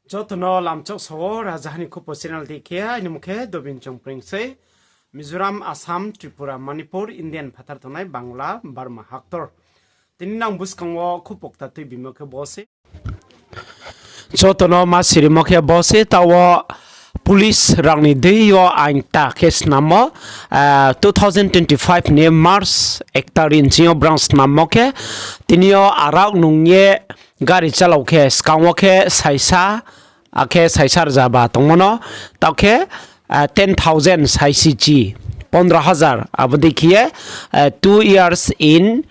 Jotono lamchok so rajahani ko personality kia ini mukhe dobin chongpring se Mizoram, Assam, Tripura, Manipur, Indian phatar tonai Bangla, Burma haktor. Tininang buskangwo khupok tatui bimokhe bose. Jotono masiri mokhe bose tawo police rangni deyo ainta case namo 2025 ne March ektarin jio branch namoke tinio arak nungye gari chalauke skangwoke saisa ake saisar jaba tongmono tauke 10,000 saisiji 15,000 abdikiye 2 years in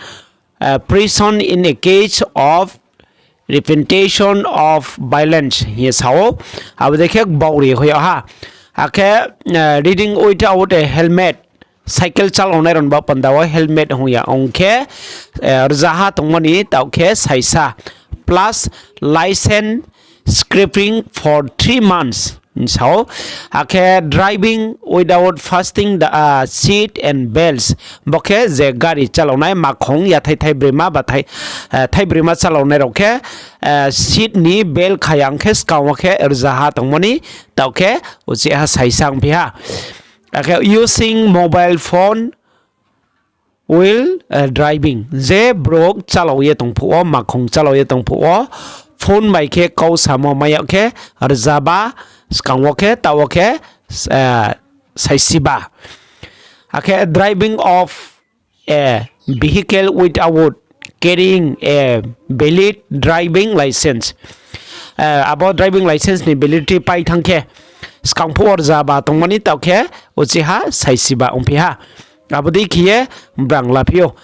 prison in a case of repentation of violence. Yes, how? Abdike bauri hoya ha. Ake reading without a helmet. Cycle chal oneron ba pandawa helmet hoya. Onke rzaha tongmani tauke saisa plus license scraping for 3 months. So, ake driving without fastening the seat and belts. Boke ze gari chalonai Makhouh ya thai brema ba thai brema chalonai roke seat ni bel khayang khes kawake erzaha tongmani tauke uchi ha saisang bia. Ake using mobile phone while driving. Ze Brouh chaloye tongphuo Makhouh chaloye tongphuo phone mai ke kau samo maya ke erzaba skangwoke tawoke saisiba. Okay, driving of a vehicle without carrying a valid driving license. About driving license ni validity pai thangke skangphu erzaba tongmani tauke uchiha saisiba umpiha. Abodi kiye brangla phio.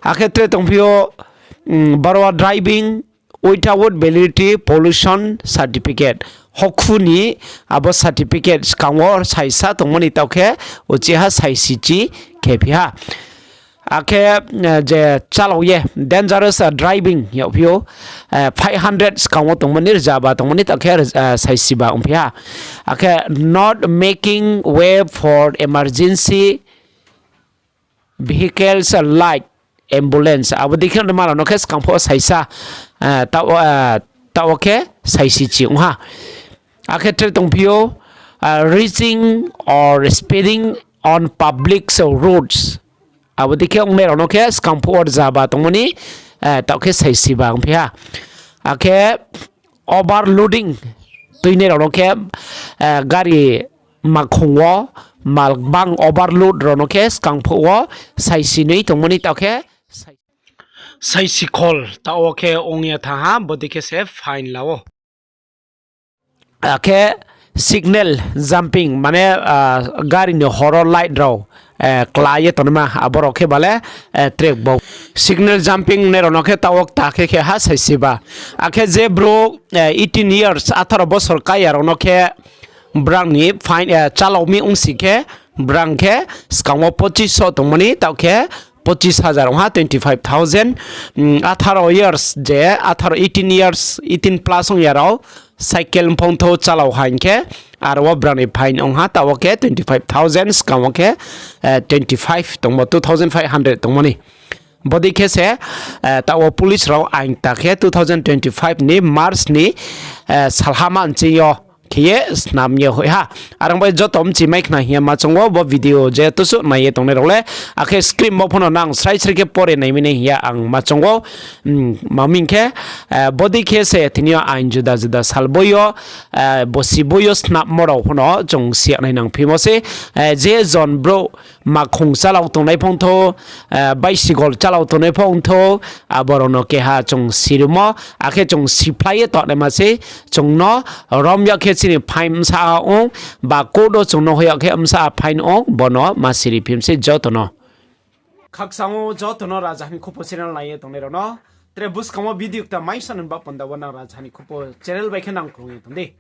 Ake tre tongphio barwa driving without validity pollution certificate. Hokuni abo certificate skangor saisa tongmani tauke uchiha saisiji kepha. Ake je chaloye dangerous driving yopio 500 skangor tongmani jaba tongmani tauke saisiba umpia. Ake not making way for emergency vehicles like ambulance. Abo dikhan mala no kes kangpho saisa tawoke saisiji unha. Ake tre tongpio reaching or speeding on public roads. Abodike ongme ronoke skangpho jaba tongmani tauke saisiba ongpia. Ake overloading tuine ronoke gari Makhouh malbang overload ronoke skangpho saisinei tongmani tauke saisikol tawoke ongya thaha bodike se fine lawo. Ake signal jumping mane gari ni horror light draw klaye tonma aboroke bale track bow signal jumping ne ronoke tawok take ke ha saisiba. Ake je Brouh 18 years 18 bosor kaya ronoke brang ni fine chalomi ungsike brang ke skangwo 2500 tongmani tauke 25,000 ha 25,000 18 years je 18 years 18 plus ong yarao cycle pongtho chalaw hanke arwa brani fine ong ha tawoke 25,000 skamoke 25 tongmo 2,500 tongmoni body case tawo police raw ain take 2025 ni March ni salhaman chiyo kiye snamye hoya arang bai jotom chi mic na hiya ma chongwo bo video je tusu na ye tongne role ake screen mo phono nang srai srai ke pore nai mine hiya ang ma chongwo maming ke body case tinio ain juda juda salboyo bosiboyo snap moro phono jong sia nai nang phimose je John Brouh Makhouh chalau tongnai phongtho bicycle chalau tongnai phongtho aborono ke ha jong sirumo ake jong siplai to ne ma se jong no romya ke chini phaim sa ong ba kodo chungno hoya ke amsa phain ong bono masiri phimse jotono khaksango jotono rajahani khupo channel nai tongne rono tre buskamo video ta maisan ba panda wana rajahani khupo channel bai khenang krungi tonde